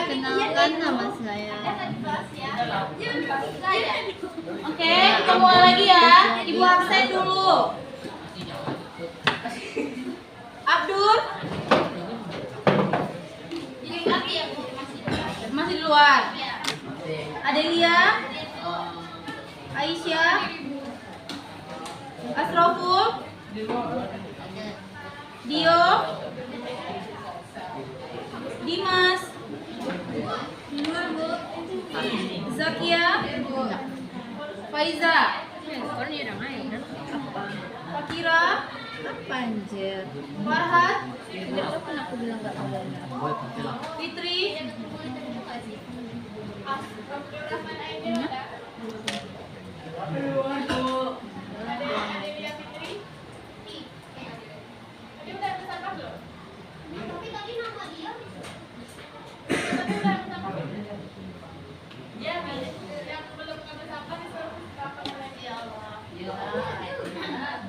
Kenalkan nama saya. Oke, kita mulai lagi ya. Ibu absen dulu. Abdur. Masih di luar. Adelia. Aisyah. Asroful. Dio. Dimas. Zakia. Faiza. Fakira. Apa anjir? Farhat. Kapan aku bilang gak boleh? Fitri.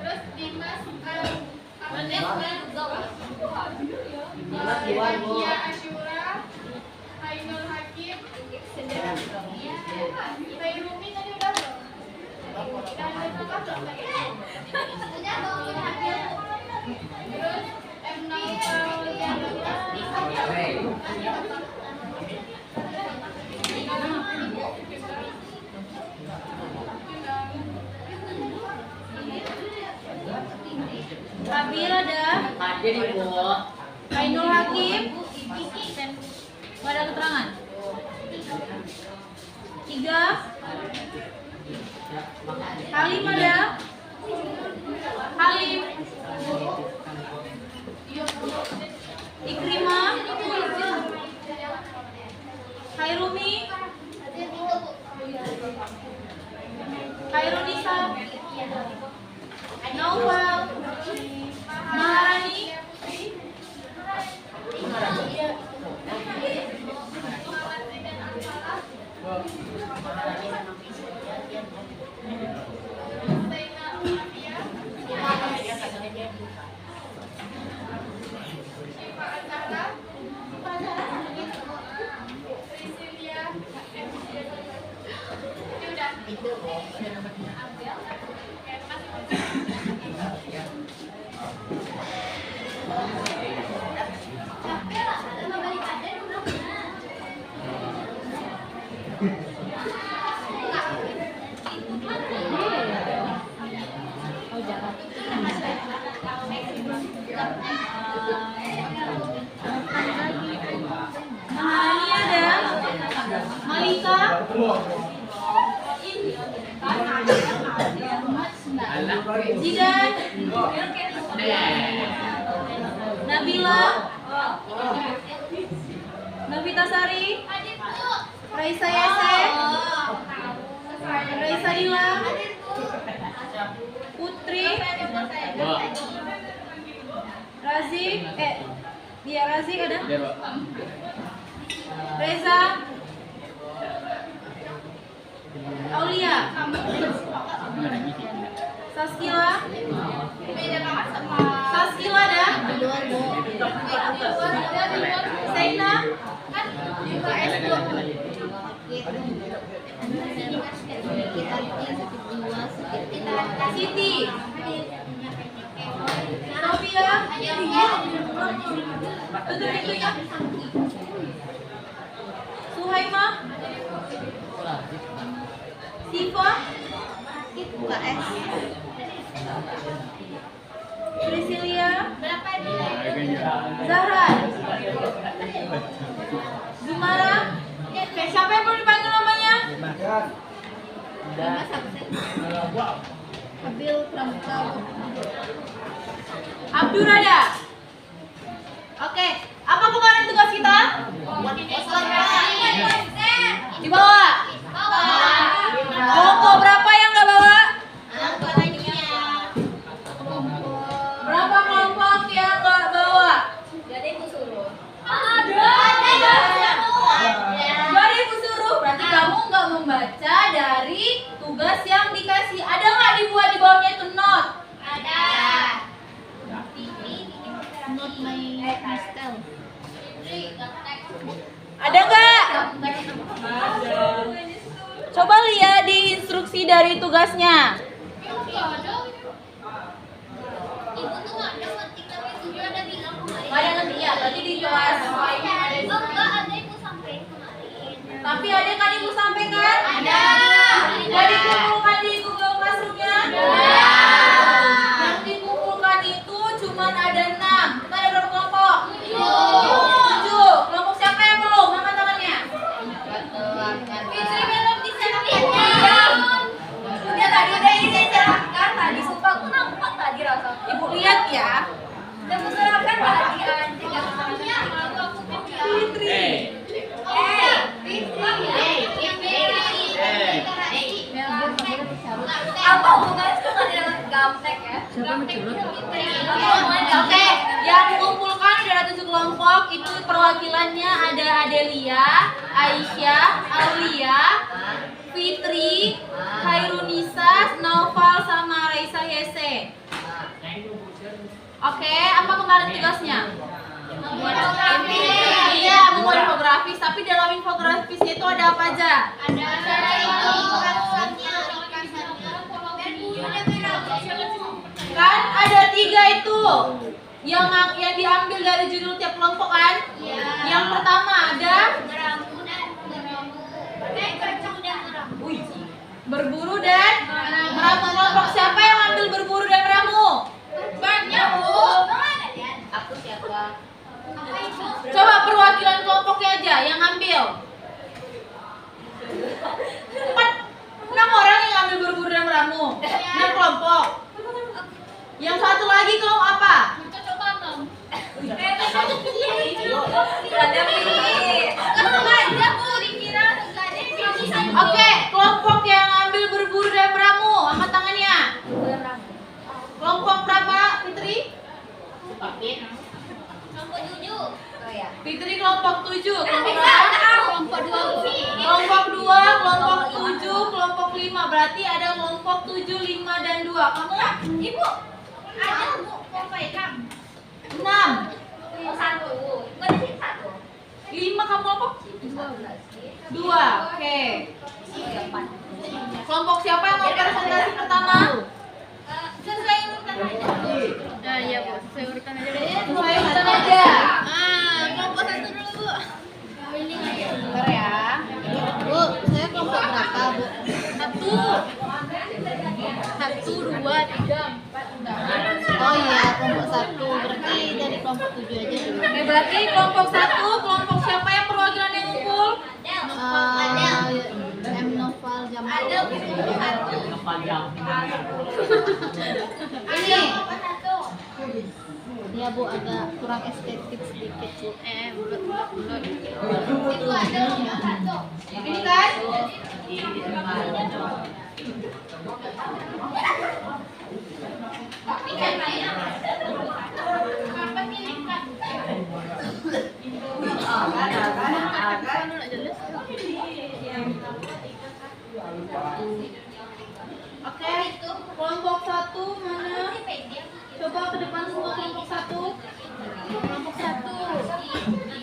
Terus Dimas Asyura, Ainul Hakim, Fairumi tadi udah belum? Terus MD Abil ada? Ada di bawah. Ainul Hakim? Gak ada keterangan? 3 Halim ada? Halim Ikrimah Hairumi Hairunisa Naufal Maharani Maharani ada? Malika? Zidan? Nabila? Nabita Sari? Raisa Yese? Raisa Dila? Putri? Razik? Dia Razik ada? Reza? Aulia? Saskila? Saskila ada? Zaina? Siti? Sofia? Tutup pintunya. Suhaimah? Siva? UKS. Priscilia? Zahra? Zumara? Siapa yang belum dipanggil namanya? Abil Pramuka. Abdur ada? Oke, apa kemarin tugas kita? Di bawah. Cukup dari tugasnya. Ada nanti ya, berarti di kelas. Tapi ada kan ibu sampaikan? Ada. Udah dikumpulkan di Google Classroom-nya? Ada. Yang dikumpulkan itu cuma ada 6. Kita ada berapa kelompok? 7. Kelompok siapa yang belum? Angkat tangannya. Fitri belum diserahkan. Udah tadi udah ini diserahkan tadi. Sumpah aku nampak tadi rasa. Ibu lihat ya. Udah diserahkan tadi aja. Fitri. Apa hubungannya sama dengan gaptek ya? Oke, yang mengumpulkan ada 7 kelompok. Itu perwakilannya ada Adelia, Aisyah, Aulia, Fitri, Khairunisa, Naufal, sama Raisa Yese. Oke, apa kemarin tugasnya? Membuat infografis. Iya, membuat infografis. Tapi dalam infografisnya itu ada apa aja? Kan ada 3 itu yang diambil dari judul tiap kelompok kan? Yang pertama ada berburu dan meramu. Kelompok siapa yang ambil berburu dan meramu? Banyak, Bu. Aku siapa? Coba perwakilan kelompoknya aja yang ambil. 6 orang yang ambil berburu dan meramu. 6 kelompok. Yang satu lagi kelompok apa? Oke, kelompok yang ambil berburu dan meramu, angkat tangannya. Kelompok berapa, Fitri? Fitri kelompok 7. Kelompok berapa? Kelompok 2, kelompok 7, kelompok 5. Berarti ada kelompok 7, 5 dan 2. Kamu? Ibu. Ada, Bu. Kelompok 6. 5 kamu kelompok? 2. Oke. Kelompok siapa yang mau presentasi pertama? Sesuai urutan aja. Nah, iya, Bu. Sesuai urutan aja deh. Sesuai urutan aja. Kelompok 1 dulu, Bu. Bentar ya. Bu, saya kelompok berapa, Bu? 1. 1, 2, 3, 4. Oh iya, kelompok 1. Berarti dari kelompok 7 aja dulu. Oke, berarti kelompok 1, kelompok siapa yang perwakilan yang ngumpul? M Noval Jamal. Ini. Iya, Bu, agak kurang estetik sedikit, Bu. Bulat-bulat. Itu ada Ini kan? Oke, kelompok 1 mana? Coba ke depan semua kelompok 1. kelompok 1.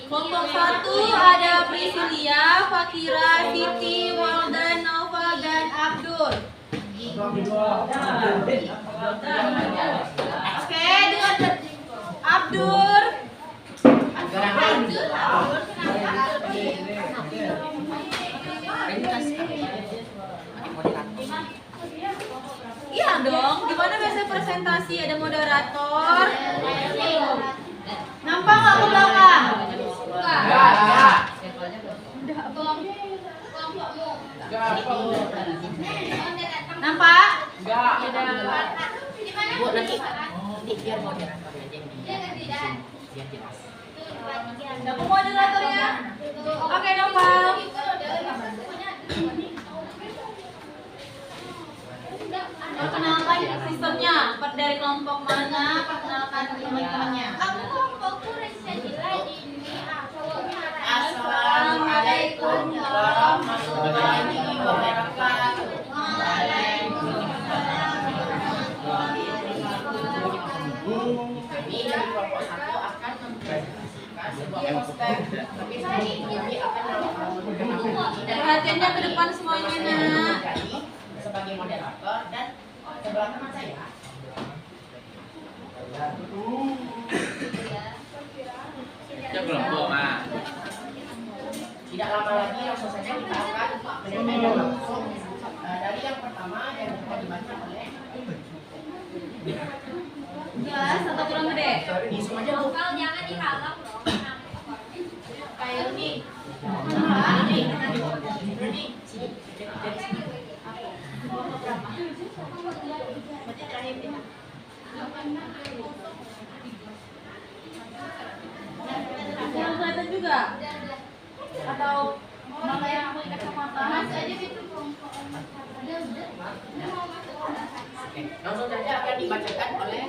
Kelompok 1 ada Priscilia, Fakira, Siti, Waldan, Naufal, dan Abdul. Oke, dengan Abdul. Iya dong, gimana biasa presentasi ada moderator? Nampak nggak ke belakang? Nampak? Bu, nanti biar moderatornya aja yang biar jelas. Siapa moderatornya? Oke, nampak. Perkenalkan sistemnya, dari kelompok mana, perkenalkan teman-temannya. Assalamualaikum warahmatullahi wabarakatuh. Kami dari kelompok 1 akan mempresentasikan sebuah poster. Tapi saya ini akan melakukan Perhatiannya ke depan semuanya, nak. sebagai moderator dan sebelah teman saya. Tidak lama lagi langsung saja kita akan menyampaikan langsung dari yang pertama yang akan dibaca oleh Jelas atau kurang gede? Isum aja Bu. Kalau jangan dihalang dong. Kayak ini. Ini. Sini. Dari sini. Baca terakhir ya. Yang kelihatan juga? Atau mama yang mau ikat kacamata? Oke, langsung saja akan dibacakan oleh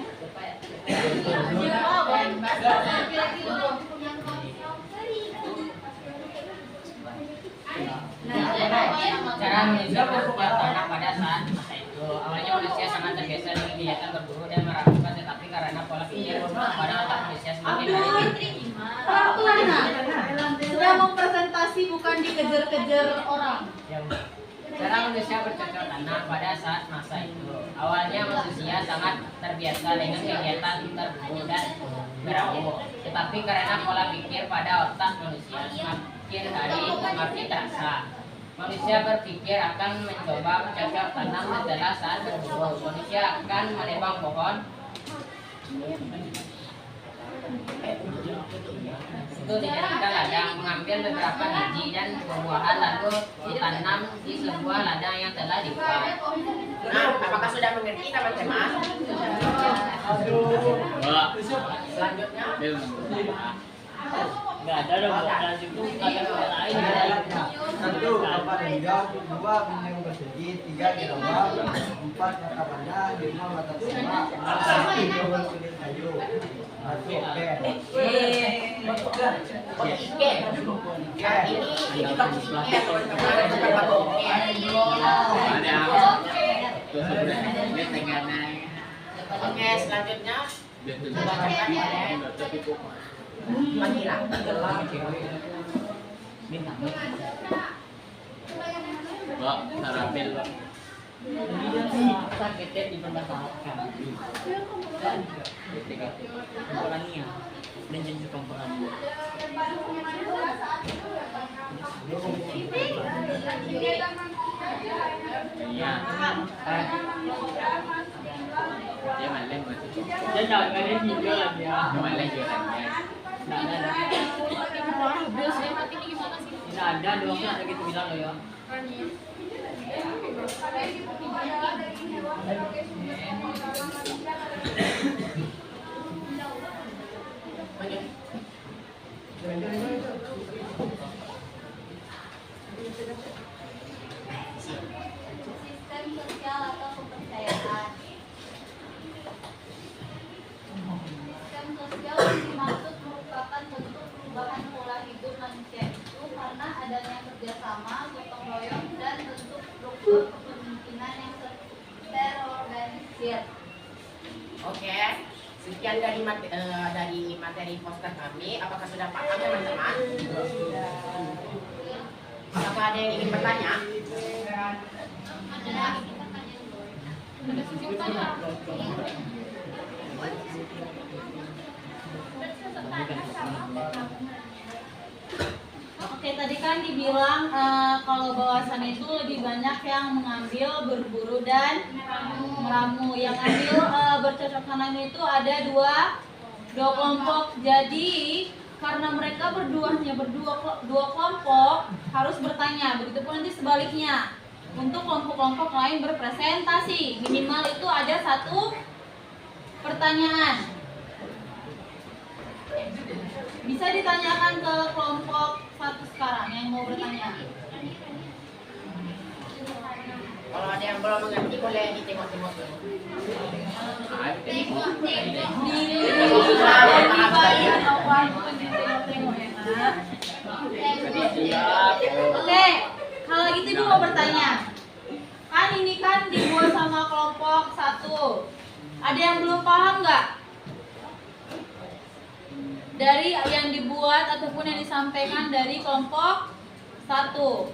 Cara menyisir setiap tanah pada saat masa itu. Awalnya manusia sangat terbiasa dengan kegiatan berburu dan meragukan, tetapi karena pola pikir pada otak manusia semakin hari Sudah mempresentasi bukan dikejar-kejar orang. cara manusia bercocok tanam pada saat masa itu. Awalnya manusia sangat terbiasa dengan kegiatan berburu dan meramu, tetapi karena pola pikir pada otak manusia semakin hari semakin terasa. Manusia berpikir akan mencoba bercocok tanam setelah saat berburu. Manusia akan menebang pohon itu dijadikan ladang, mengambil beberapa biji dan buah-buahan lalu ditanam di sebuah ladang yang telah dibuat. Nah, apakah sudah mengerti teman-teman? Selanjutnya Nggak ada dong, lanjut kata lain. Satu, papan hijau, dua, pinjang persegi, tiga, gerobak, empat, mata panjang, lima, mata tua, enam, kulit kayu. Satu, oke. Oke. Ini bagus ya, teman-teman. Bukan bagus oke. Oke, selanjutnya dibacakan oleh Manila. Pak, sarapil Pak. Sakitnya dipermasalahkan. Komporania dan jenis komporania. Iya. Dia main lên mà. Dia đợi cái đấy nhìn vô làm gì à? Dia main lên jualan ya. Nggak ada. Tidak ada, doang ada gitu bilang loh ya. Sistem sosial atau kepercayaan. Sistem sosial dimaksud merupakan bentuk perubahan pola hidup manusia itu karena adanya kerjasama, gotong royong, dan bentuk struktur kepemimpinan yang terorganisir. Oke. Sekian dari materi poster kami. Apakah sudah paham teman-teman? Apakah ada yang ingin bertanya? Oke, tadi kan dibilang kalau bawasan itu lebih banyak yang mengambil berburu dan meramu. Yang ambil bercocok tanam itu ada dua kelompok. Jadi karena mereka dua kelompok harus bertanya. Begitupun nanti sebaliknya untuk kelompok-kelompok lain berpresentasi. Minimal itu ada satu pertanyaan. Bisa ditanyakan ke kelompok satu sekarang yang mau bertanya. Kalau ada yang belum mengerti boleh ditengok-tengok dulu. Oke, kalau gitu ibu mau bertanya. Kan ini kan dibuat sama kelompok satu. Ada yang belum paham nggak? Dari yang dibuat ataupun yang disampaikan dari kelompok satu.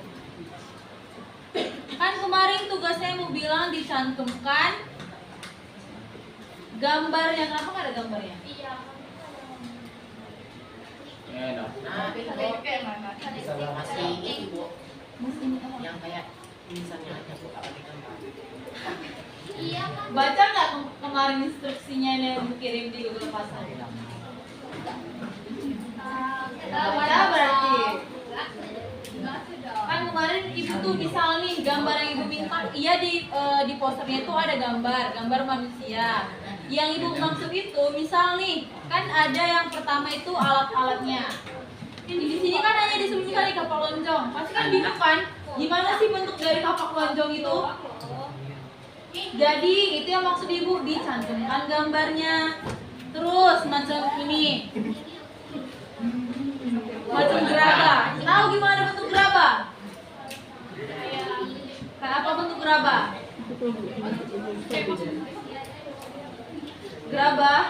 Kan Kan kemarin tugasnya mau bilang dicantumkan gambarnya. Kenapa nggak ada gambarnya? Nah, itu masih ini Bu. Yang kayak tulisannya aja Bu, apa di gambar. Baca nggak kemarin instruksinya yang dikirim di Google Classroom? Baca berarti. Kan kemarin ibu tuh misal nih gambar yang ibu minta, iya di posternya itu ada gambar manusia. Yang ibu maksud itu misal nih, kan ada yang pertama itu alat-alatnya. Di sini kan hanya disuruh misalnya kapal lonjong, pasti kan bingung kan? Gimana sih bentuk dari kapal lonjong itu? Jadi itu yang maksud ibu, dicantumkan gambarnya. Terus macam ini, macam gerabah. Tahu gimana bentuk gerabah? Kayak apa bentuk gerabah? Gerabah.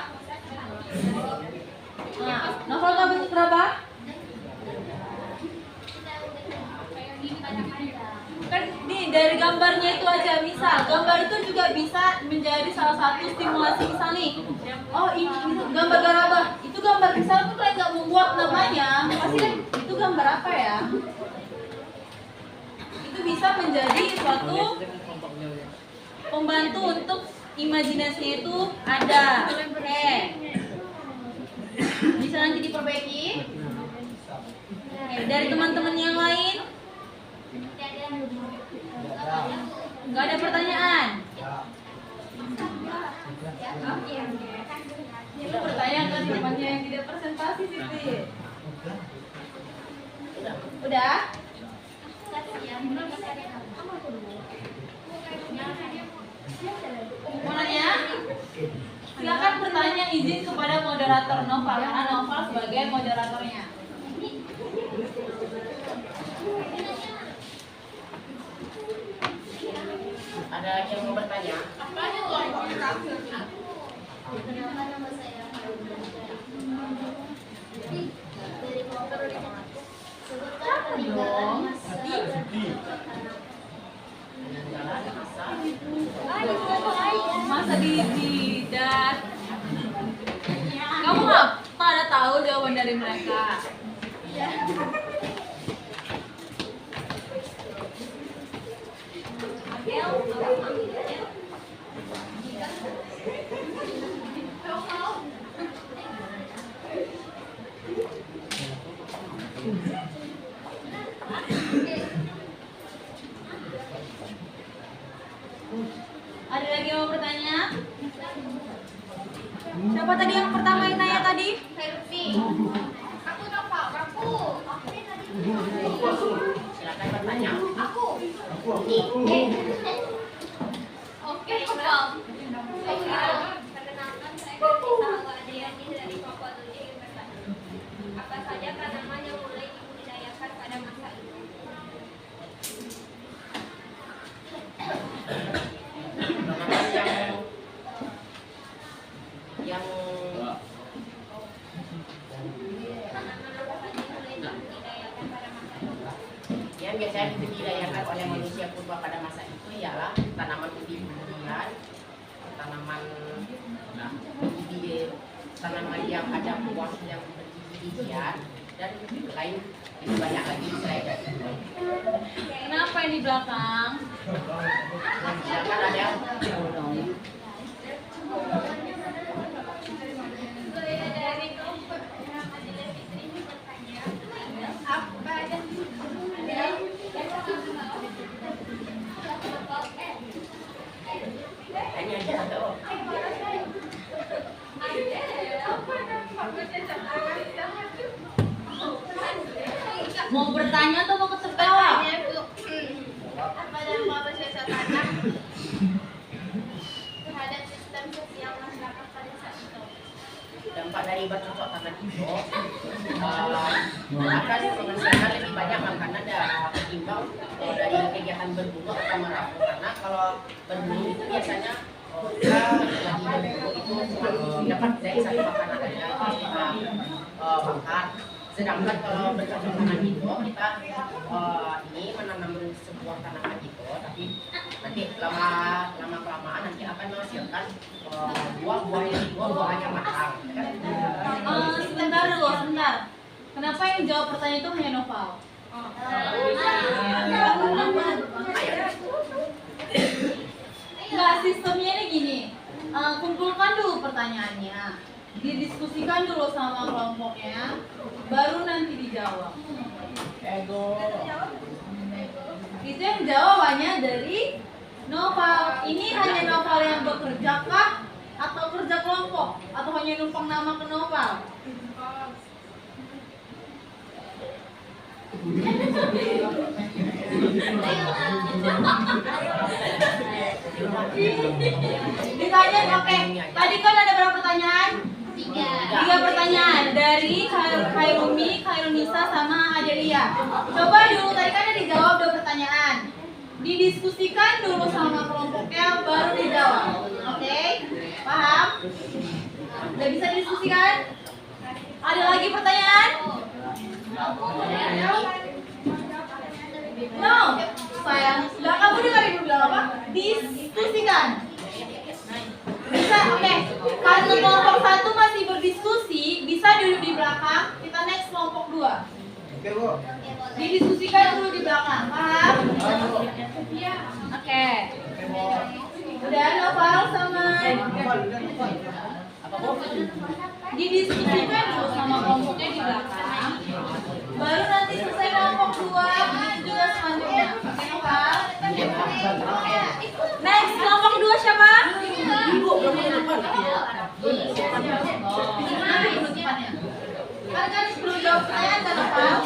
Nah, Novel tahu bentuk gerabah? Kan nih dari gambarnya itu aja, misal gambar itu juga bisa menjadi salah satu stimulasi. Misal nih, oh ini gambar gerabah, itu gambar misal tuh kayak nggak membuat namanya, pasti kan itu gambar apa ya? Itu bisa menjadi suatu pembantu untuk imajinasinya itu ada. Oke, bisa nanti diperbaiki. Oke, dari teman-teman yang lain nggak ada pertanyaan? Itu pertanyaan kan temannya yang tidak presentasi Siti. Udah? Mau nanya? Silakan bertanya, izin kepada moderator Noval, karena Noval sebagai moderatornya. Ada lagi yang mau bertanya? Kenapa nama saya dari motor sebutkan peninggalan masa Masa di dan kamu nggak pada tahu jawaban dari mereka? Ada lagi yang mau bertanya? Siapa tadi yang pertama yang tanya tadi? Aku Noval, aku. Silakan bertanya. Aku. Oke, Noval. Perkenalkan saya Hawa Adriani dari Papua Tujuh ingin bertanya. Apa saja tanaman yang mulai dibudidayakan pada masa itu? Tanaman yang yang biasanya dibudidayakan oleh manusia purba pada masa itu ialah tanaman umbi-umbian, tanaman tanaman yang ada buah yang bergigi-gigian, dan lain lebih banyak lagi selain itu. Kenapa ini di belakang? Silakan ada yang hanya satu. Mau bertanya atau mau ketawa? Apa dampak bersiasatan terhadap sistem sosial masyarakat pada saat itu? Dampak dari bercocok tanam itu akan menghasilkan lebih banyak makanan ketimbang dari kegiatan berburu atau merabu, karena kalau berburu itu biasanya kita lagi berburu itu dapat dari satu makanan aja kita bakar. Sedangkan kalau bercocok tanam itu kita ini menanam sebuah tanaman itu negatif, nanti lama kelamaan nanti akan menghasilkan buah-buahnya matang. Sebentar dulu, sebentar. Kenapa yang jawab pertanyaan itu hanya Noval? Enggak, sistemnya ini gini. Kumpulkan dulu pertanyaannya, didiskusikan dulu sama kelompoknya, baru nanti dijawab. Itu yang jawabannya dari Noval. Ini hanya Noval yang bekerja kah? Atau kerja kelompok? Atau hanya numpang nama ke Noval? Ditanya, oke. Tadi kan ada berapa pertanyaan? 3 pertanyaan dari Khairumi, Khairunisa, sama Adelia. Coba dulu, tadi kan ada dijawab 2 pertanyaan. Didiskusikan dulu sama kelompoknya, baru dijawab. Oke? Paham? Udah bisa didiskusikan? Ada lagi pertanyaan? No, sayang. Lah kamu dengerin dulu bilang apa? Diskusikan. Bisa, oke. Karena kelompok 1 masih berdiskusi, bisa duduk di belakang. Kita next kelompok 2. Oke, Bu. Didiskusikan dulu di belakang. Paham? Oke. Udah Noval sama didiskusikan dulu sama kelompoknya di belakang. Baru nanti selesai kelompok 2, begitu juga selanjutnya. Oke, Noval? Next, kelompok 2 siapa? Gimana penutupannya? Kalian sebelum jawab pertanyaan kan, Noval?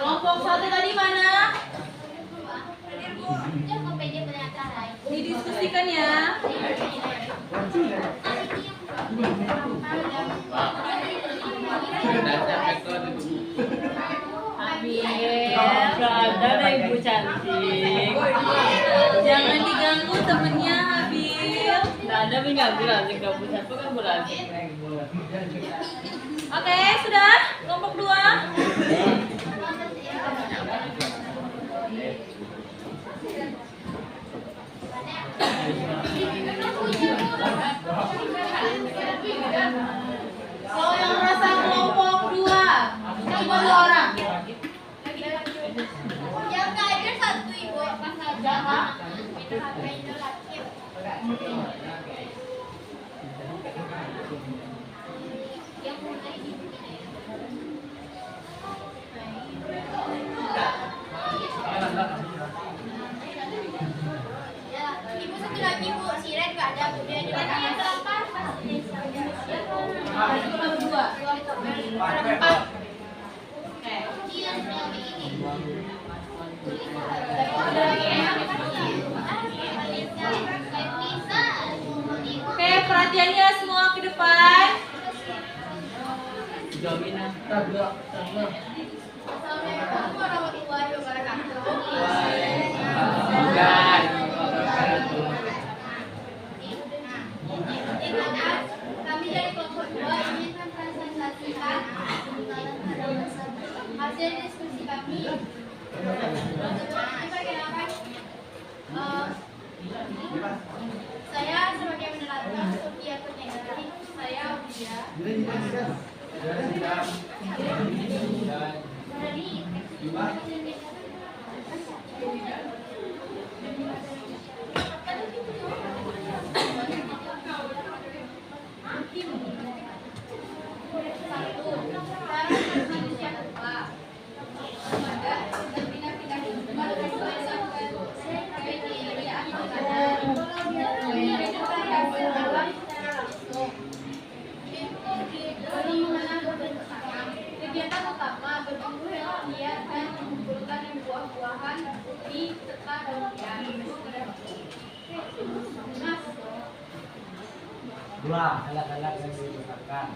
Kelompok 1 tadi mana? Didiskusikan ya. Ada ibu cantik. Jangan diganggu temennya, Habil. Tidak ada mengganggu nanti kamu satu kan berarti. Oke, sudah? Kelompok 2. Kalau yang merasa kelompok 2, coba 2 orang. Yang nggak ada 1 ibu pas aja yang mulai ya ibu satu lagi bu si Ren nggak ada bu dia di mana yang keempat Itu nomor 2. Berempat. Oke. dia yang ini Oke, perhatiannya semua ke depan. Assalamualaikum warahmatullahi wabarakatuh. Kami dari kelompok 2 ingin mempresentasikan hasil diskusi kami. Perkenalkan, saya sebagai penerangan Sofia Kurniawati, saya Udia. Kegiatan utama berburu hewan dan mengumpulkan buah-buahan di serta daun-daun. Mas, Dua, alat-alat yang digunakan.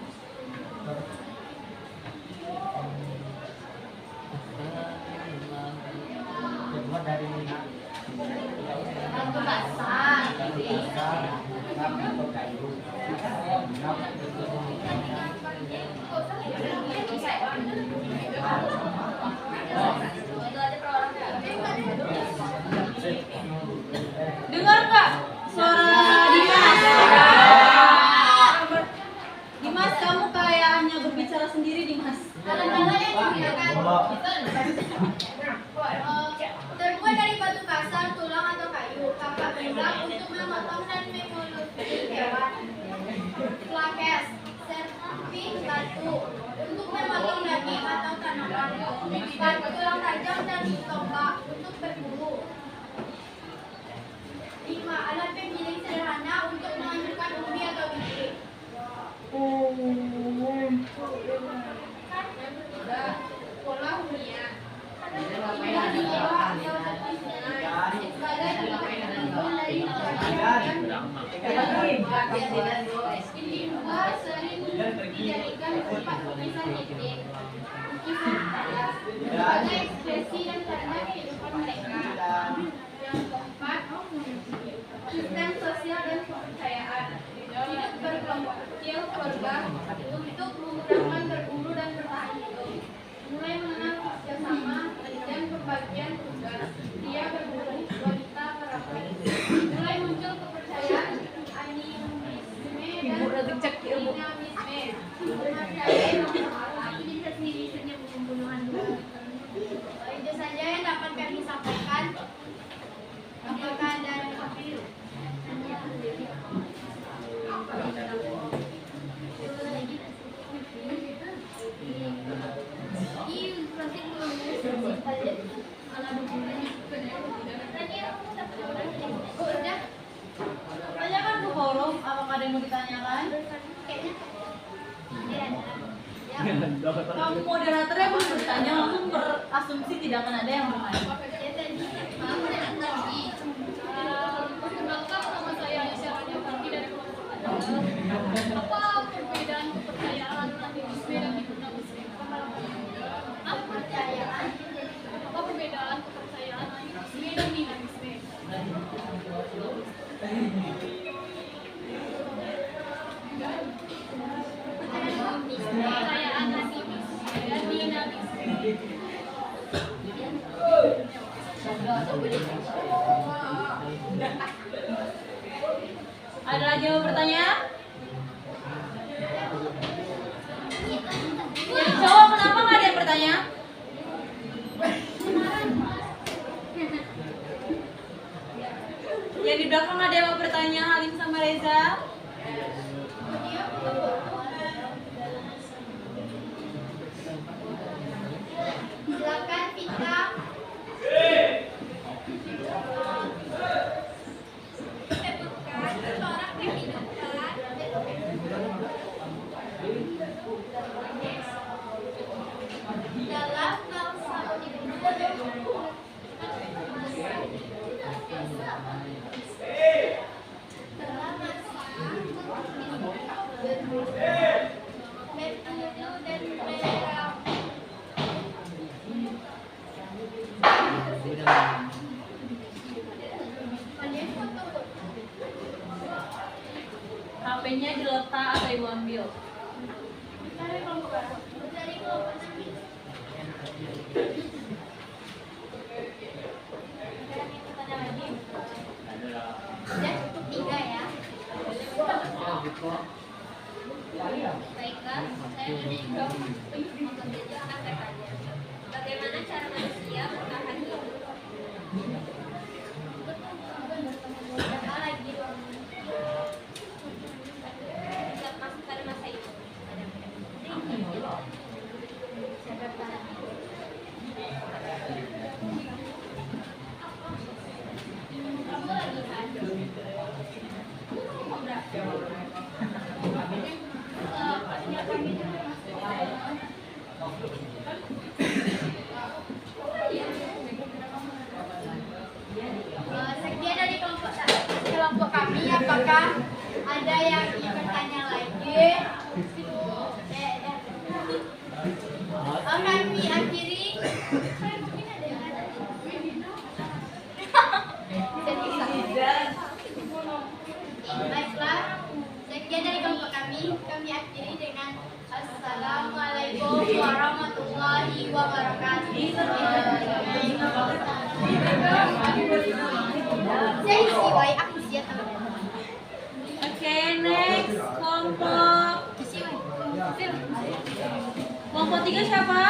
berbicara sendiri, Dimas. Alat-alat yang digunakan terbuat dari batu kasar, tulang atau kayu. Kakak bengkak untuk memotong dan mengeluti hewan. Plakes, serping batu untuk memotong daging atau tanaman. Tulang tajam dan tombak untuk berburu. 5. Alat penggiling sederhana untuk menghancurkan umbi atau biji. Pola hunian. Sering dijadikan tempat lukisan titik. Sebagai ekspresi dan tanda kehidupan mereka. Yang keempat, sistem sosial dan kepercayaan. Hidup berkelompok kecil, keluarga, untuk memudahkan berburu dan bertahan hidup. Mulai mengenal kerjasama dan pembagian tugas. Dia berburu, wanita merapat. Mulai muncul kepercayaan, animisme dan dinamisme. Itu saja yang dapat kami sampaikan. Apakah ada yang Tanyakan ke forum, apakah ada yang mau ditanyakan? Kamu moderatornya belum bertanya, langsung berasumsi tidak akan ada yang bertanya. apa perbedaan kepercayaan animisme dan dinamisme? Apa perbedaan kepercayaan animisme dan dinamisme? Kepercayaan animisme dan dinamisme. Ada lagi yang mau bertanya? Yang cowok kenapa nggak ada yang bertanya? Yang di belakang ada yang mau bertanya, Halim sama Reza? Silakan Vita. Dalam bangsa HP-nya diletak atau ibu ambil? dari kelompok nanti. Sudah cukup 3 ya. Baiklah, saya meninjau untuk menjelaskan tanya. Bagaimana cara manusia bertahan hidup? Apa lagi? Pada masa itu. Kamu lagi kan? Sekian dari kelompok kami. Apakah ada yang ingin bertanya lagi? Kami akhiri. Baiklah, sekian dari kelompok kami. Kami akhiri dengan Assalamualaikum warahmatullahi wabarakatuh. Saya siwai aku siap. Oke, next kelompok. Siwai. Kelompok 3 siapa?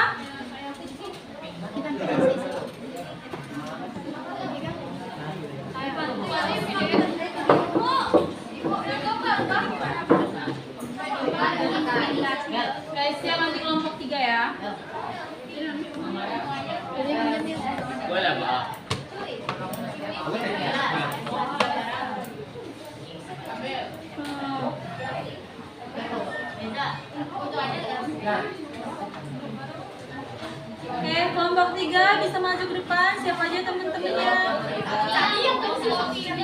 Guys, siap nanti kelompok 3 ya. Boleh, Pak. Oke, kelompok 3 bisa maju ke depan. Siapa aja teman-temannya? Tadi yang kelompok 3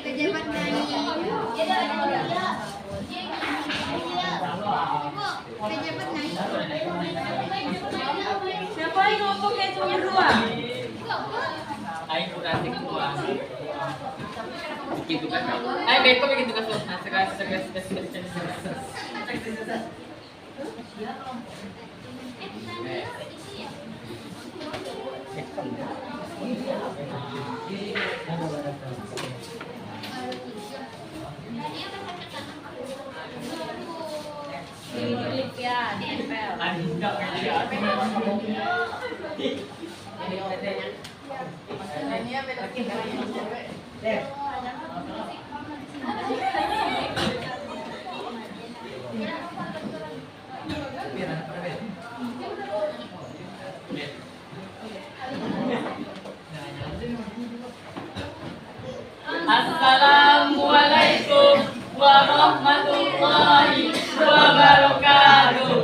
pejabat nyanyi. Pejabat nyanyi. Siapa yang kelompoknya nomor 2? Ayo kurasi semua. Gitu kan. Ayo beko begitu kan. Diklik ya, ditempel. Assalamualaikum warahmatullahi wabarakatuh.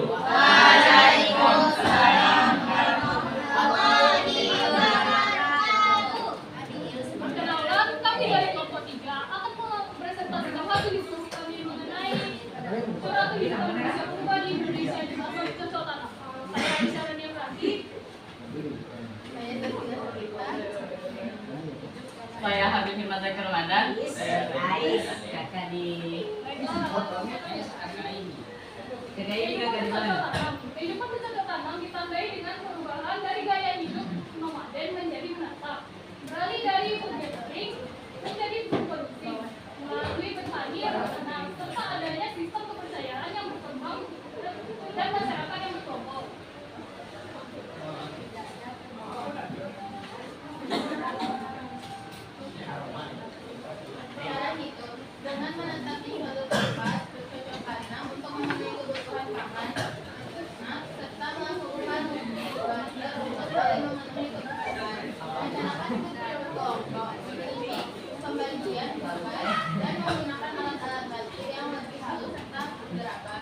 Perkenalkan, kami dari kelompok 3 akan mempresentasikan hasil diskusi kami mengenai surat kebijakan Indonesia perubahan di Indonesia di masa bercocok tanam. Saya Aisyah Rania Prati. Saya Habib Hilman Ramadan. Kakak di Kehidupan bercocok tanam ditandai dengan perubahan dari gaya hidup nomaden menjadi menatap, beralih dari food gathering menjadi food produksi melalui bertani bertanam serta adanya sistem kepercayaan yang berkembang dan masyarakat yang berkelompok. Cara hidup dengan menetap di suatu tempat bercocok tanam untuk memenuhi kebutuhan pangan, serta melakukan belajar untuk saling memenuhi kebutuhan. Masyarakat hidup berkelompok, memiliki pembagian tugas dan menggunakan alat-alat bantu yang lebih halus serta gerakan.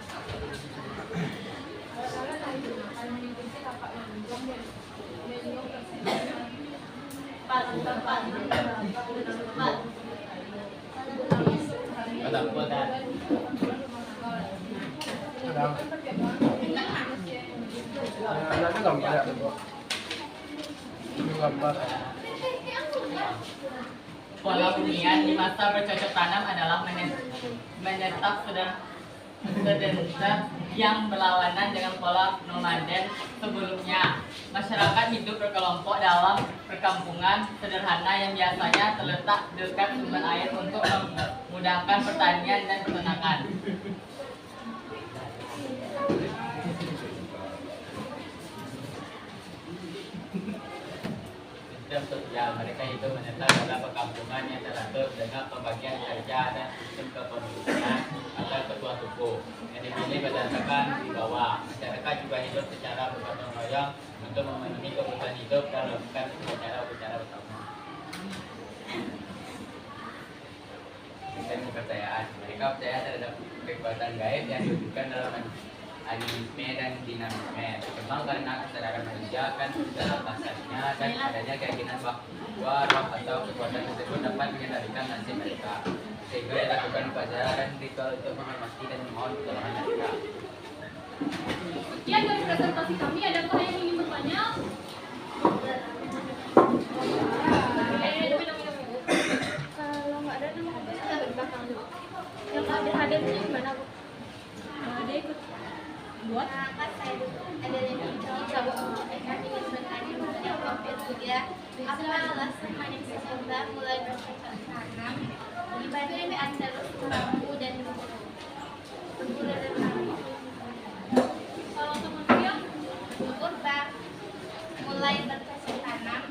Anaknya gambar ya, Bu. Gambar. pola hunian di masa bercocok tanam adalah menetap sedentar yang berlawanan dengan pola nomaden sebelumnya. Masyarakat hidup berkelompok dalam perkampungan sederhana yang biasanya terletak dekat sumber air untuk memudahkan pertanian dan peternakan. Sistem sosial mereka hidup menetap dalam perkampungan yang teratur dengan pembagian kerja dan sistem kepemilikan atau ketua suku yang dipilih berdasarkan di bawah. Masyarakat juga hidup secara bergotong royong untuk memenuhi kebutuhan hidup dan melakukan upacara bersama. Sistem kepercayaan mereka percaya terhadap kekuatan gaib yang diwujudkan dalam animisme dan dinamisme. Berkembang karena kesadaran manusia akan keterbatasannya dan adanya keyakinan bahwa roh atau kekuatan tersebut dapat mengendalikan nasib mereka. Sehingga dilakukan upacara ritual untuk menghormati dan memohon pertolongan mereka. Sekian dari presentasi kami. Adakah yang ingin bertanya? Kalau nggak ada nama kita di belakang dulu. Yang ada di mana bu? Ada ikut buat. Nah, kan saya dulu ada yang ingin bertanya mengenai topik juga. Apa alasan manusia purba mulai bercocok tanam dibandingkan terus bambu dan berbulu dan bambu? Kalau untuk manusia, Purba mulai bercocok tanam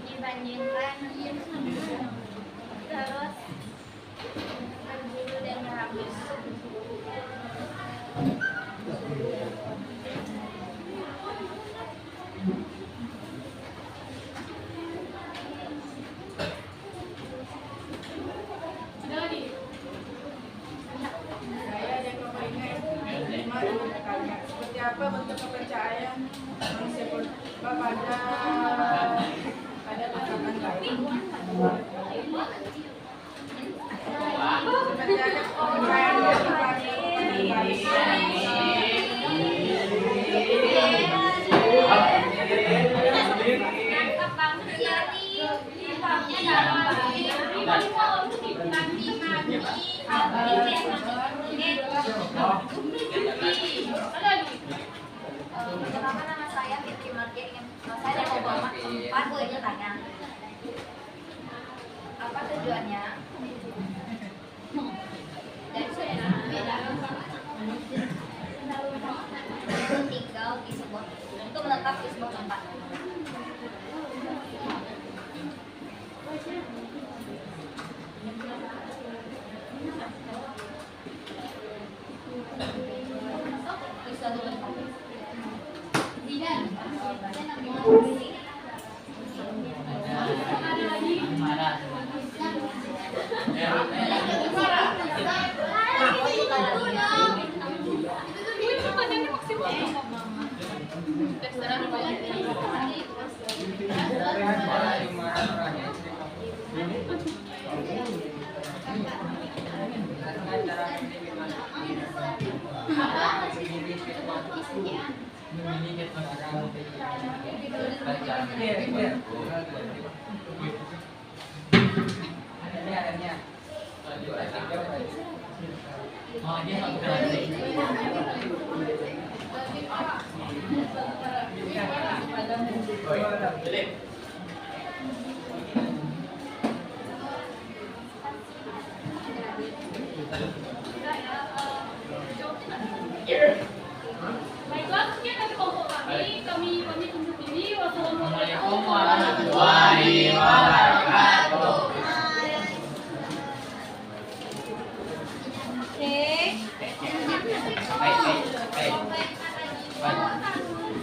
dibandingkan terus berbulu dan berambut. ada lagi? Saya Dekomarina S5 ingin bertanya, seperti apa bentuk kepercayaan manusia purba pada pasangan baik? Seperti ada kepercayaan dari pasangan baik. Nangkap banget ya nih, pahnya dalam Ada lagi? Perkenalkan nama saya Fitri Martin. Saya dari Obama 4 boleh tanya. Apa tujuannya? Dan saya tinggal di sebuah untuk menetap di sebuah tempat. Bisa dulu. Tidak. Ada lagi? Marah. Ini pertanyaannya maksimal. Terserah Oh, dia Baiklah, sekian dari kelompok kami. Kami pamit undur diri. Wassalamualaikum warahmatullahi wabarakatuh.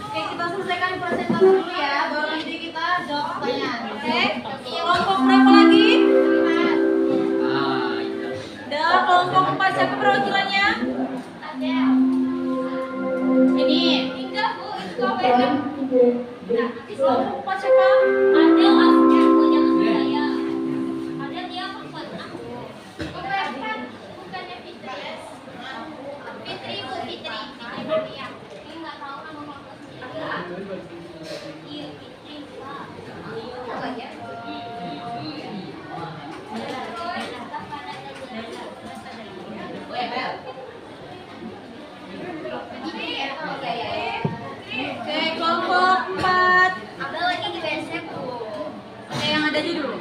Oke, kita selesaikan presentasi dulu ya. Baru nanti kita jawab pertanyaan. Oke? Kelompok berapa lagi? Udah, kelompok 4 siapa perwakilannya? Ada. Ini. Enggak bu, itu kelompok. Nah, Kelompok 4 siapa? ada aku punya saya. Ada dia maksud aku. Bukannya Fitri. Fitri bu, Fitri. Fitri Maria. Ini nggak tahu kan nomor ada. Iya, Fitri Pak. Apa ya? Oke, kelompok 4. Ada lagi di besek bu. Oke, yang ada aja dulu.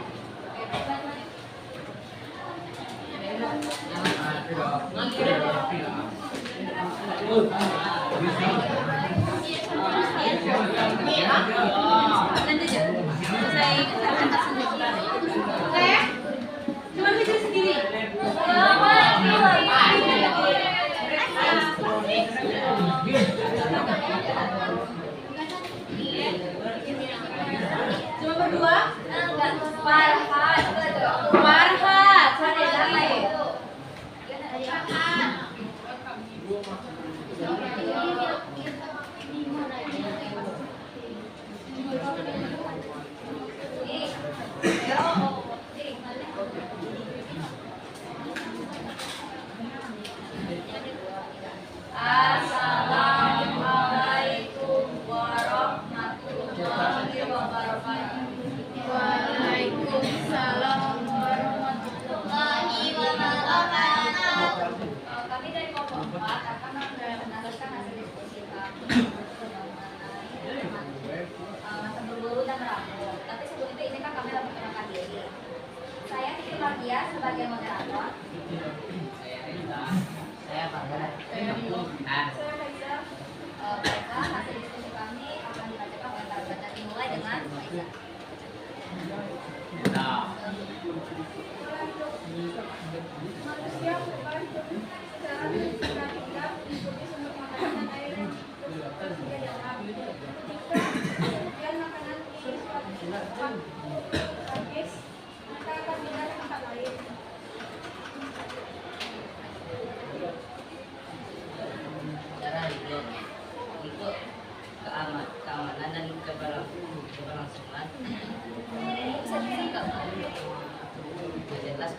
Nanti aja. Selesai presentasi dulu. Oke? Cuma mikir sendiri. Cuma berdua? Enggak, Farhat. Farhat. Satu lagi. Farhat. sebagai moderator. Saya Reza. Saya Farhan. Ah, Saya Faizal. Baiklah, hasil diskusi kami akan dibacakan oleh para peserta. Dimulai dengan Faizal. nah. Manusia bukan secara signifikan mengikuti sumber makanan dan air yang tersedia di alam. Jika kemudian makanan di suatu tempat habis, maka akan pindah ke tempat lain. Cara hidup untuk keamanan dan keberlangsungan jelas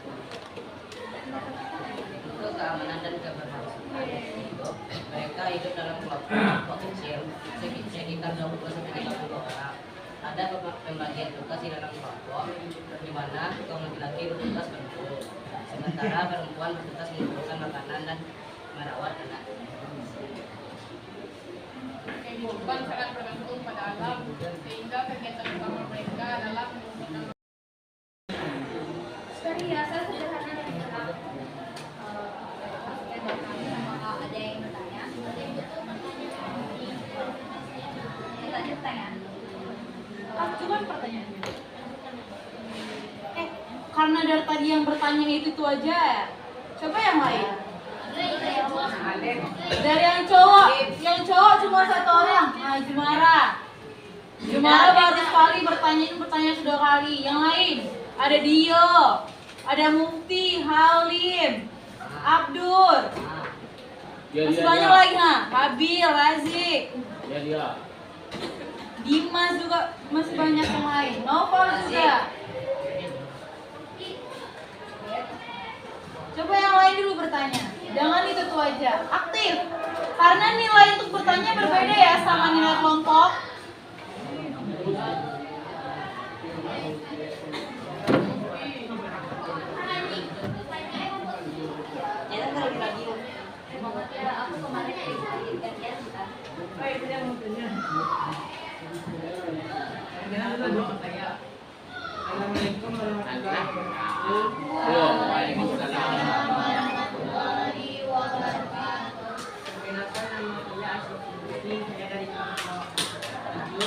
untuk keamanan dan keberlangsungan hidup mereka hidup dalam kelompok kecil sekitar 20-30 orang. Ada pembagian tugas di dalam kelompok di mana kaum laki-laki bertugas berburu, sementara perempuan bertugas mengumpulkan makanan dan merawat anak. Kehidupan sangat bergantung pada alam, sehingga kegiatan utama mereka adalah mengumpulkan Perhiasan sederhana dan gelap. Pasukan dari kami, apakah ada yang bertanya? Ada yang betul bertanya? Lanjut tanya. Cuman pertanyaannya. Karena dari tadi yang bertanya itu aja ya. Coba yang lain. Dari yang cowok cuma satu orang. Nah, Jumara baru sekali bertanya sudah kali. Yang lain ada Dio, ada Mukti, Halim, Abdur. Masih banyak lagi Habil, Razik. Dimas juga masih banyak yang lain. Novel juga. Coba yang lain dulu bertanya. Jangan itu aja. Aktif. Karena nilai untuk bertanya berbeda ya sama nilai kelompok. Ya, aku kemarin dari gantian bukan. Assalamualaikum warahmatullahi Warahmatullahi wabarakatuh. Perkenalkan, nama saya Asy Putri, saya dari kelompok 7.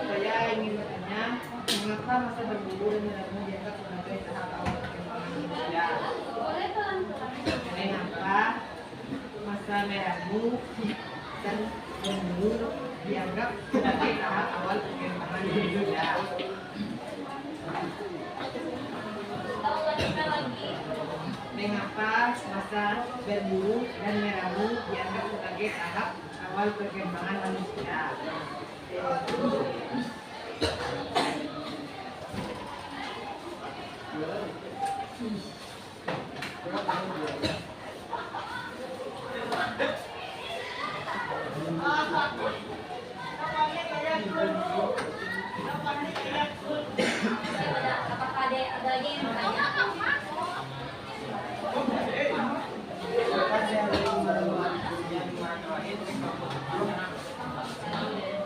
Saya ingin bertanya, mengapa masa berburu dan meramu dianggap sebagai tahap awal perkembangan manusia? Boleh pelan-pelan. Mengapa masa meramu dan berburu dianggap sebagai tahap awal perkembangan manusia? Lanjutkan lagi. Mengapa masa berburu dan meramu dianggap sebagai tahap awal perkembangan manusia? Apakah ada lagi yang bertanya?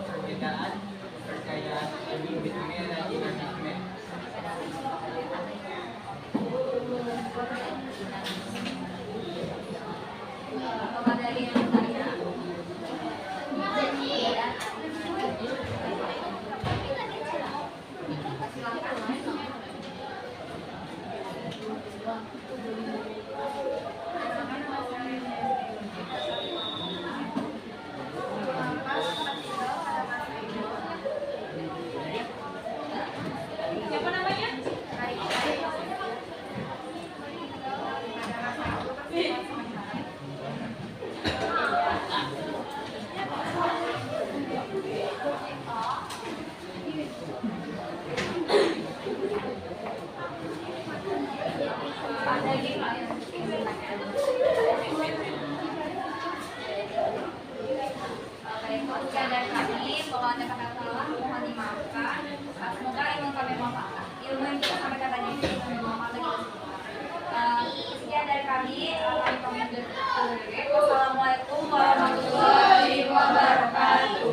Perbedaan percayaan individual dan dinamisme. Apakah ada lagi yang bertanya? Siapa namanya? Ada lagi Pak yang bertanya? Baik, sekian dari kami. Kalau ada kata salah, mohon dimaafkan. Semoga ilmu kami bermanfaat. Ilmu yang kita sampaikan tadi ini bermanfaat bagi kita semua. Sekian dari kami. Kami undur diri. Wassalamualaikum warahmatullahi wabarakatuh.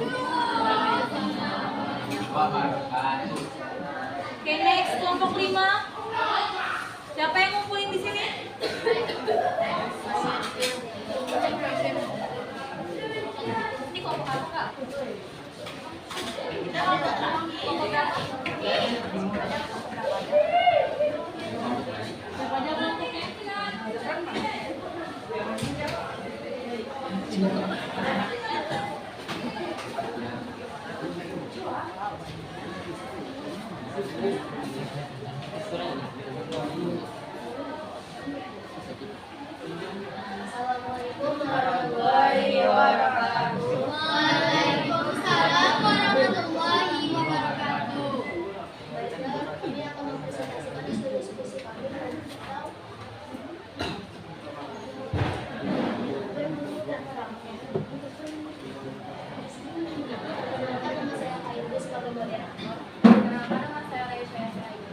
Wabarakatuh. Oke, next kelompok 5. Siapa yang ngumpulin di sini? Ini kelompok apa, Kak? Kelompok berapa? Siapa aja kelompoknya? Assalamualaikum warahmatullahi wabarakatuh. Waalaikumsalam warahmatullahi wabarakatuh. Baiklah, ini akan mempresentasikan diskusi kami tentang nama saya Kairu sebagai moderator. Kenapa nama saya Raisa Ayu?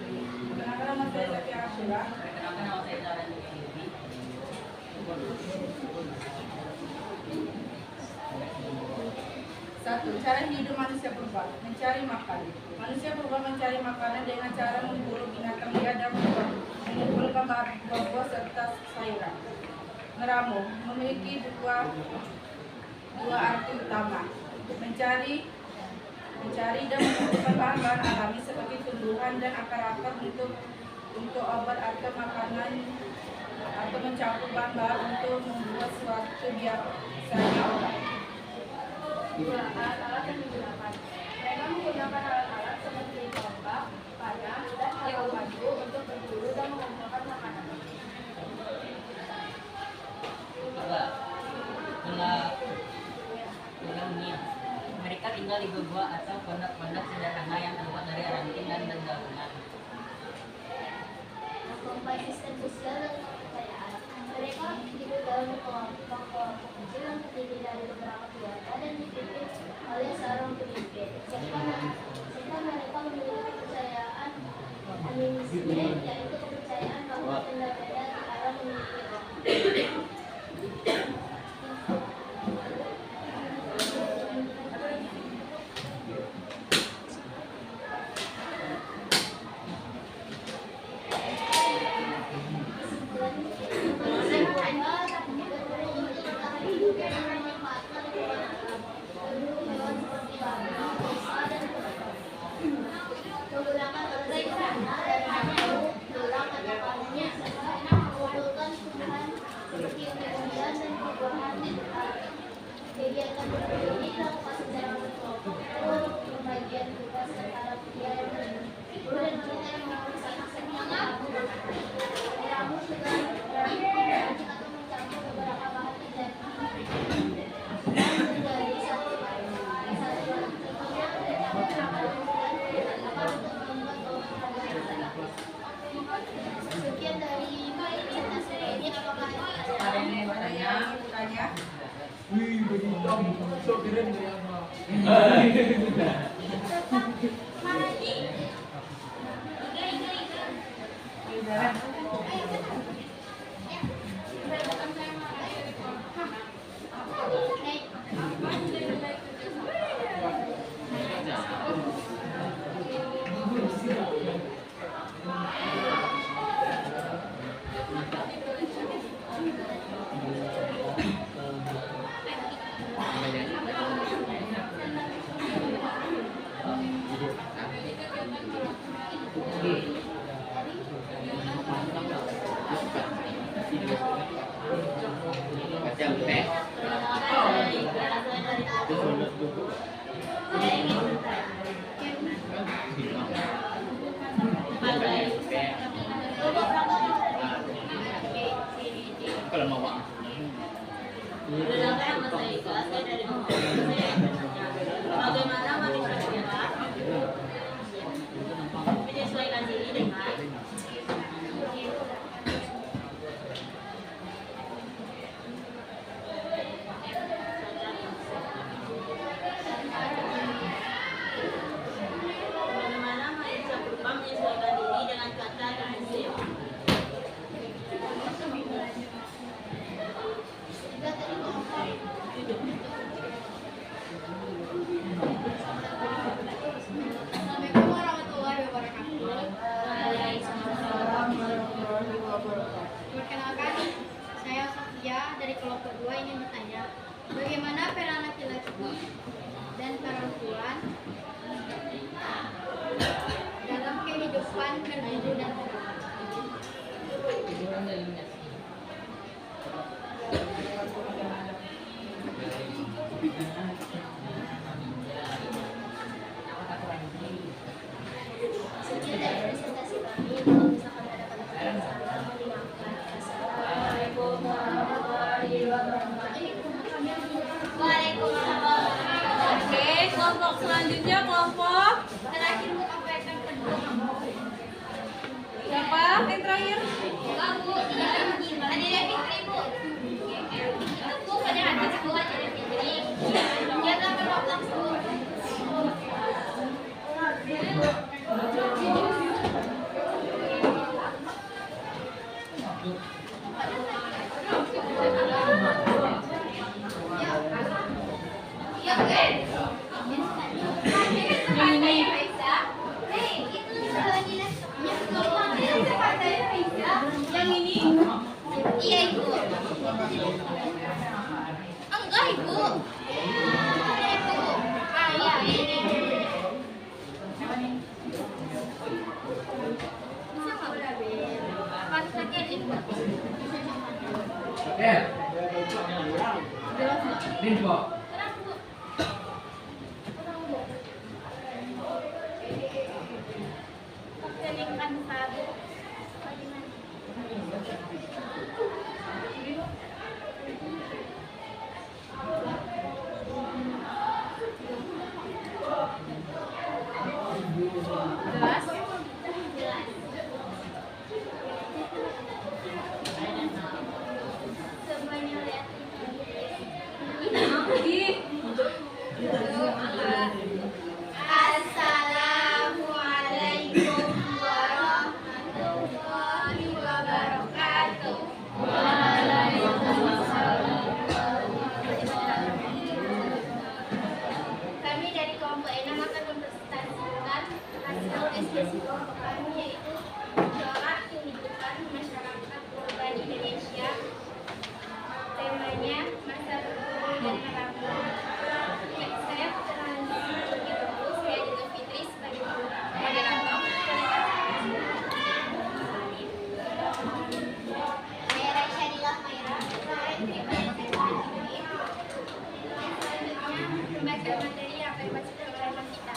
Kenapa nama saya Zakia Asyura? Perkenalkan nama saya Zara Nuriyuti. Satu, cara hidup manusia purba, mencari makan. Manusia purba mencari makanan dengan cara memburu binatang liar dan mengumpulkan buah-buah serta sayuran. Meramu memiliki dua arti utama. Mencari dan mengumpulkan bahan-bahan alami seperti tumbuhan dan akar-akar untuk obat atau makanan, atau mencampur bahan-bahan untuk membuat suatu biasanya obat. Dua, alat-alat yang digunakan. Mereka menggunakan alat-alat seperti tombak, panah, dan alat batu untuk berburu dan mengumpulkan makanan. Dua, Kolonial. Mereka tinggal di gua atau pondok-pondok sederhana yang terbuat dari ranting dan dedaunan. Memperbaiki sistem sosial dan kepercayaan. Mereka hidup dalam kelompok kecil yang terdiri dari beberapa keluarga dan dipimpin oleh seorang pemimpin. Serta mereka memiliki kepercayaan animisme, yaitu kepercayaan bahwa benda-benda di alam memiliki roh. Menggunakan organ sana dan hanya tulang atau panahnya, mengumpulkan tumbuhan seperti umbi-umbian dan buah-buahan. Kegiatan ini dilakukan secara berkelompok untuk pembagian tugas antara pria yang berburu dan wanita yang memeriksa seni yang meramu. Meramu juga berarti meracik atau mencampur beberapa bahan menjadi satu bahan. Satu bahan tentunya sekian dari presentasi ini. Apakah Ada yang bertanya? Wih, begitu. So keren ya, Ma. Perkenalkan nama saya Ika, saya dari Bagaimana manusia menyesuaikan diri kedua ingin bertanya, bagaimana peran laki-laki dan perempuan dalam kehidupan berbudi dan berbakti? Sekian dari presentasi kami. Kalau misalkan ada pertanyaan saya mohon dimaafkan. Assalamualaikum warahmatullahi wabarakatuh. Waalaikumsalam. Oke, kelompok selanjutnya kelompok Terakhir Bu, apa yang kedua? siapa yang terakhir? Kamu Adila Fitri Bu. Itu Bu pada atas Bu Adila Fitri. Jangan berlaku langsung. Ya, Yang ini. Yang ini? Iya Ibu. Enggak Ibu. Itu. Ah iya ini. Bisa nggak udah pas lagi Ibu. Info. Terang Bu. Kelinkan satu. Bagaimana? Jelas? Semuanya lihat. Ih, Assalamualaikum warahmatullahi wabarakatuh. Kami dari kelompok enam akan mempresentasikan hasil diskusi kelompok kami, yaitu gejolak kehidupan masyarakat urban Indonesia. Temanya masa berburu dan merangkul. Saya saya Adila Fitri sebagai moderator. Saya Raisya Dilah Maira. Saya terima kasih ini. Selanjutnya membaca materi yang akan dibacakan oleh teman kita.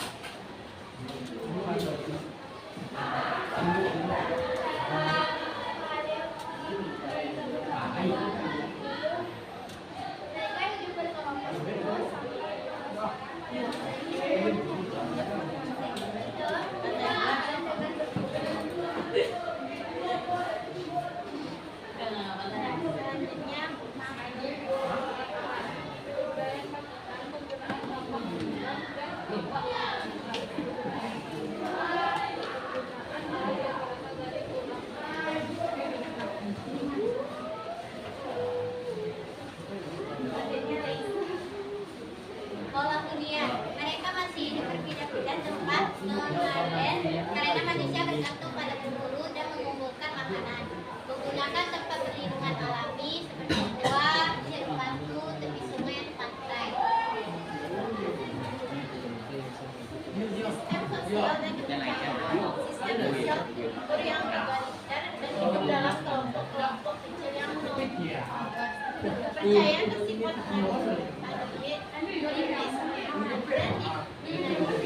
Pola hunian. Mereka masih hidup berpindah-pindah tempat nomaden karena manusia bergantung pada berburu dan mengumpulkan makanan. Menggunakan tempat perlindungan alami seperti gua, jeruk batu, tepi sungai, dan pantai. Sistem sosial dan sistem sosial yang egaliter dan hidup dalam kelompok-kelompok kecil yang kepercayaan bersifat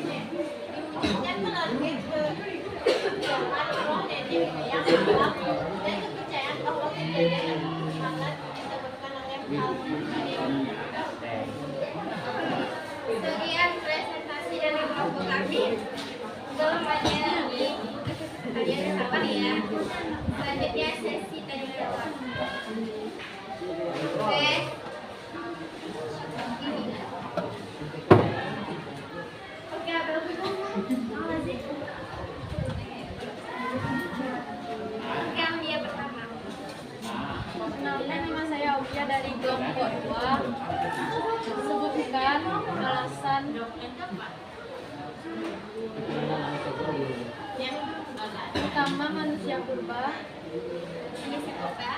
diwujudkan melalui perjuangan roh nenek moyang alam dan kepercayaan bahwa kejadian yang sangat disebabkan oleh hal sekian presentasi dari kelompok kami. Jawabannya ini kalian sabar ya. Selanjutnya sesi tanya jawab. Oke. Oke, bagus. Makasih. Oke, yang dia pertama. Kenalkan nama saya Aulia dari kelompok 2. Sebutkan alasan Yang utama manusia purba. ini siapa?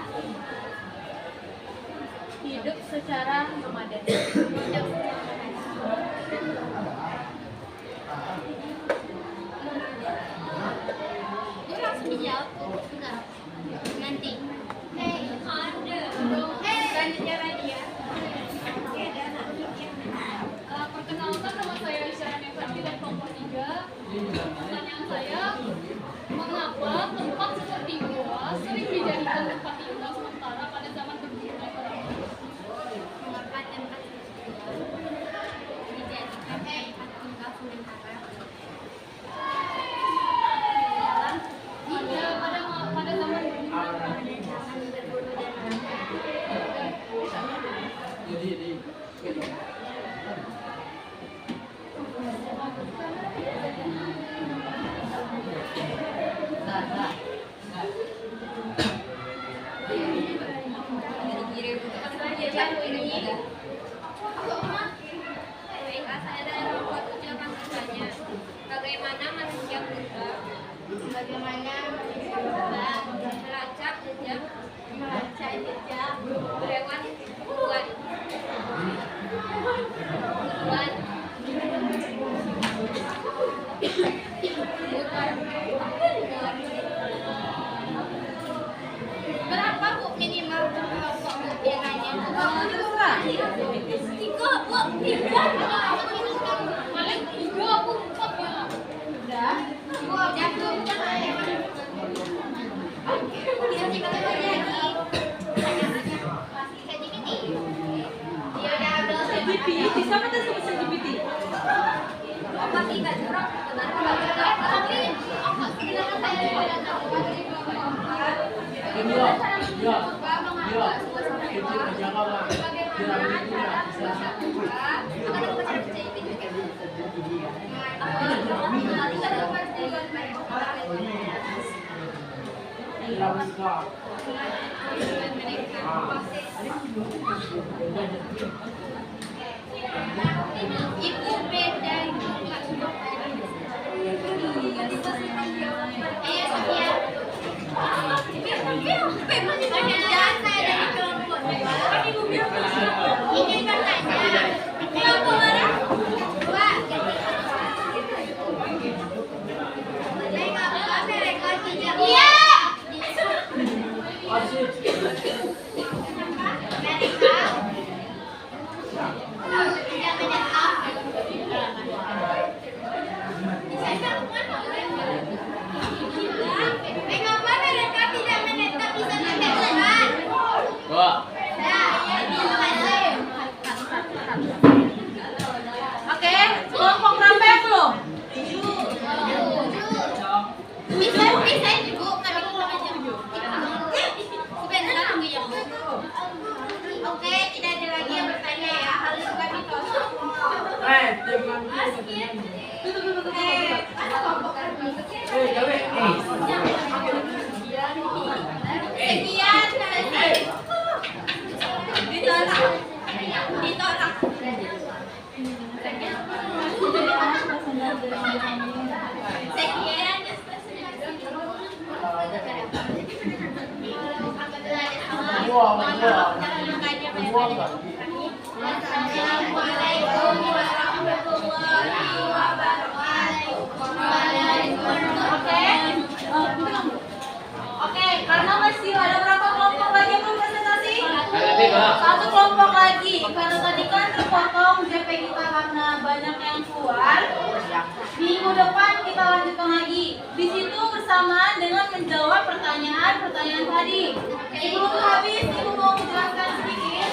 hidup secara nomaden. Gue langsung dijawab tuh. Enggak. Nanti. Selanjutnya Radia. Perkenalkan, nama saya Isyana Fandi dan kelompok 3. Pertanyaan saya, mengapa tempat seperti gua sering dijadikan tempat tinggal sementara pada zaman berburu ekonomi? Mengapa tempat dijadikan tempat tinggal sementara? Iya, pada zaman Bagaimana manusia purba? Bagaimana manusia purba melacak jejak hewan buruan? Berapa Bu minimal rokok Bu biayanya? Tiga Bu, tiga. paling 3 aku 4 ya. Udah. Jatuh. Dia sih kata lagi. Masih kayak gini. Dia udah ambil ChatGPT, siapa tuh sebut ChatGPT? pasti nggak curang. Tapi apa sebenarnya saya tidak tahu. Ibu beda itu nggak cuma Sophia. Memang pekerjaan saya dari kelompok ingin bertanya kelompok mana? Dua. Mereka tidak. Iya. Mengapa mereka tidak menetap di sana teman? Oke, kelompok berapa yang belum? Bisa ibu kami kurang aja. Sebentar tunggu ya Bu. Oke, tidak ada lagi yang bertanya ya. Harus kami tolong. Sekian kasih. Ditolak. Ditolak. Sekian. Assalamualaikum warahmatullahi wabarakatuh. Oke, karena masih ada berapa kelompok lagi yang belum presentasi? Satu kelompok lagi. Karena tadi kan terpotong JP kita karena banyak yang keluar. Minggu depan kita lanjutkan lagi. Di situ bersamaan dengan menjawab pertanyaan-pertanyaan tadi. Sebelum habis, Ibu mau menjelaskan sedikit.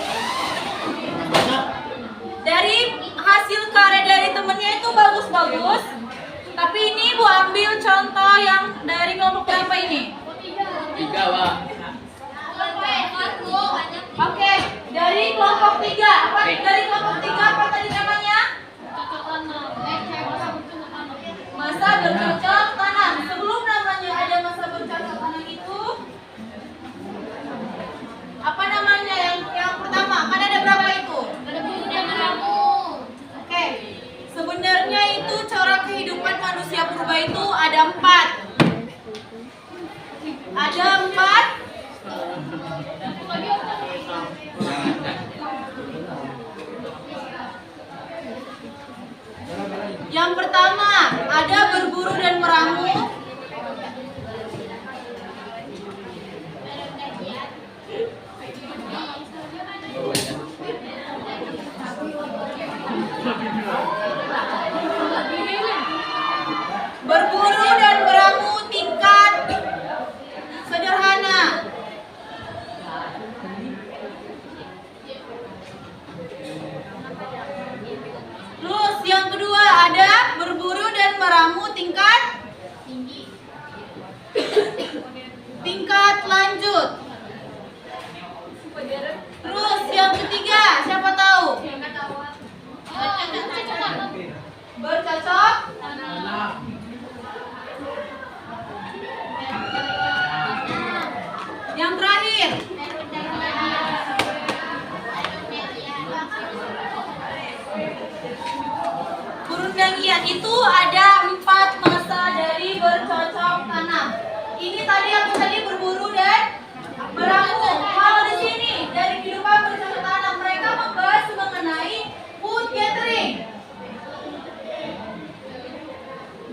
Dari hasil karya dari temennya itu bagus-bagus. Tapi ini Bu ambil contoh yang dari kelompok berapa ini? 3, Pak. Oke, dari kelompok 3. Apa dari kelompok 3 apa tadi namanya? Masa bercocok tanam. Sebelum namanya ada masa bercocok tanam itu, apa namanya yang pertama? Kan ada berapa itu? Oke. Sebenarnya itu corak kehidupan manusia purba itu ada 4. Ada 4. pikir? Perundingan itu ada 4 masa dari bercocok tanam. Ini tadi aku tadi berburu dan meramu. Kalau di sini dari kehidupan bercocok tanam mereka membahas mengenai food gathering.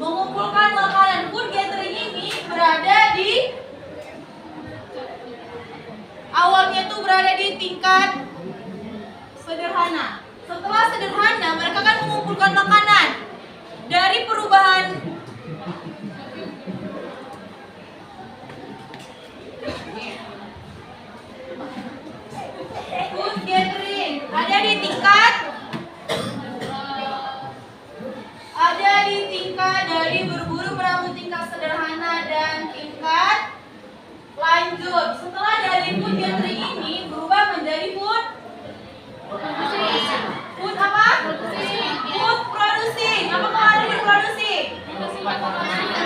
Mengumpulkan makanan. Food gathering ini berada di awalnya itu berada di tingkat sederhana. Setelah sederhana, mereka kan mengumpulkan makanan dari perubahan food gathering ada di tingkat dari berburu meramu tingkat sederhana dan tingkat lanjut. Setelah dari food gathering ini berubah menjadi food apa? Food producing. Apa kemarin food producing?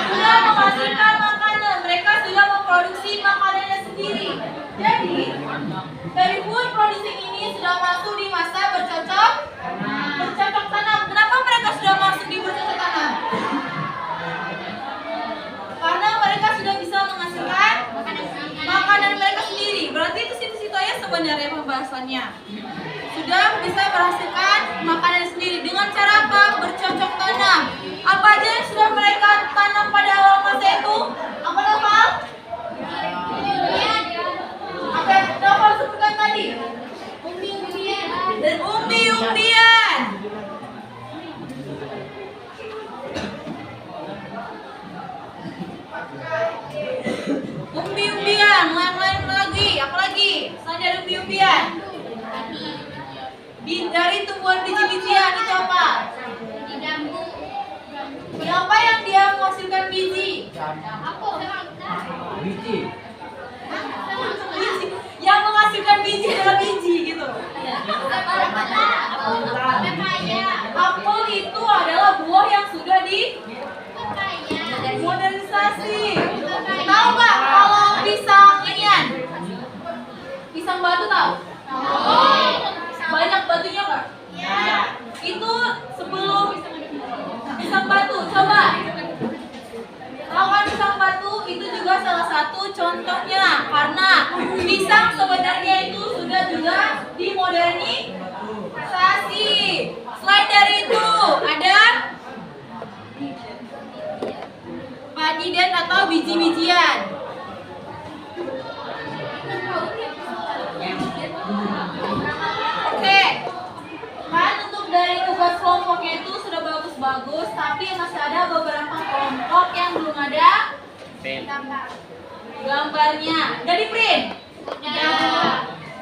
Sudah menghasilkan makanan. Mereka sudah memproduksi makanannya sendiri. Jadi dari food producing ini sudah masuk di masa bercocok tanam. Kenapa mereka sudah masuk di bercocok tanam? Karena mereka sudah bisa menghasilkan makanan mereka sendiri. Berarti itu situ-situ aja sebenarnya pembahasannya. Sudah bisa menghasilkan makanan sendiri dengan cara apa? Bercocok tanam. Apa aja yang sudah mereka tanam pada awal masa itu? Apa Noval? Apa yang Noval sebutkan tadi? Umbi-umbian. Dan umbi-umbian. Umbi-umbian, lain-lain lagi. Apa lagi? Selain dari umbi-umbian. Dari tumbuhan biji-bijian itu apa? Siapa yang dia menghasilkan biji? Biji. Yang menghasilkan biji adalah biji gitu. Apel itu adalah buah yang sudah modernisasi. Tahu nggak kalau pisang inian? Pisang batu tahu? Banyak batunya nggak? Itu sebelum pisang batu. Coba. Tahu kan pisang batu itu juga salah satu contohnya. Karena pisang sebenarnya itu sudah juga dimodernisasi. Selain dari itu ada padiden atau biji-bijian. Oke, kan untuk dari tugas kelompoknya itu sudah bagus-bagus, tapi masih ada beberapa kelompok yang belum ada gambarnya. Udah di print? Ya.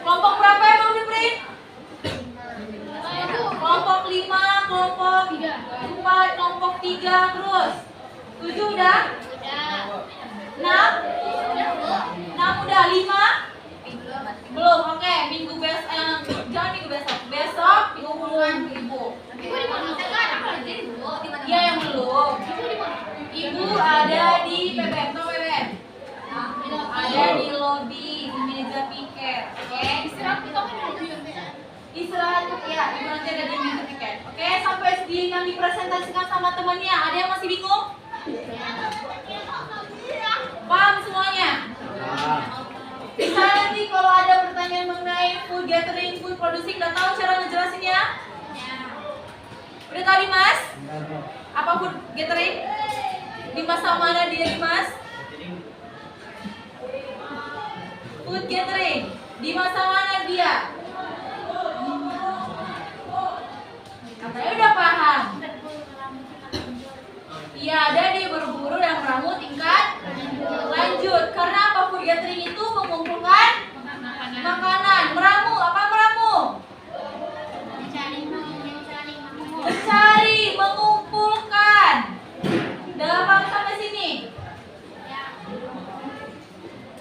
Kelompok berapa yang belum di print? Kelompok 5, kelompok 4, kelompok 3, terus 7 udah? 6 udah, 5? Belum, oke. Minggu besok, jangan minggu besok. Besok hubungan ibu. Iya yang belum. Ibu ada di PPM, tau PPM? Ada di lobi, di meja piket. Oke. Istirahat ya, ibu nanti ada di meja piket. Oke, sampai yang dipresentasikan sama temannya. Ada yang masih bingung? Paham semuanya? Bisa nanti kalau ada pertanyaan mengenai food gathering, food producing, udah tahu cara ngejelasinnya? Udah tahu Dimas? Apa food gathering? Di masa mana dia Dimas? Food gathering. Di masa mana dia? Katanya udah paham. Iya, ada di berburu dan meramu tingkat lanjut. Karena apa? Food gathering itu mengumpulkan makanan. Meramu, apa meramu? Mencari, mengumpulkan. Udah paham sampai sini?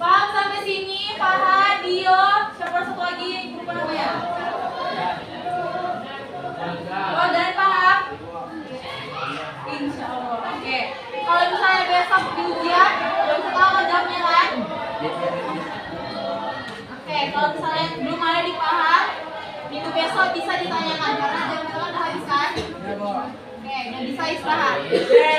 Paham sampai sini? Farhan, Dio, siapa satu lagi? Lupa namanya. Oh, dan paham? Insya Allah. Oke. Kalau misalnya besok di ujian, belum tahu jawabnya kan? Yeay.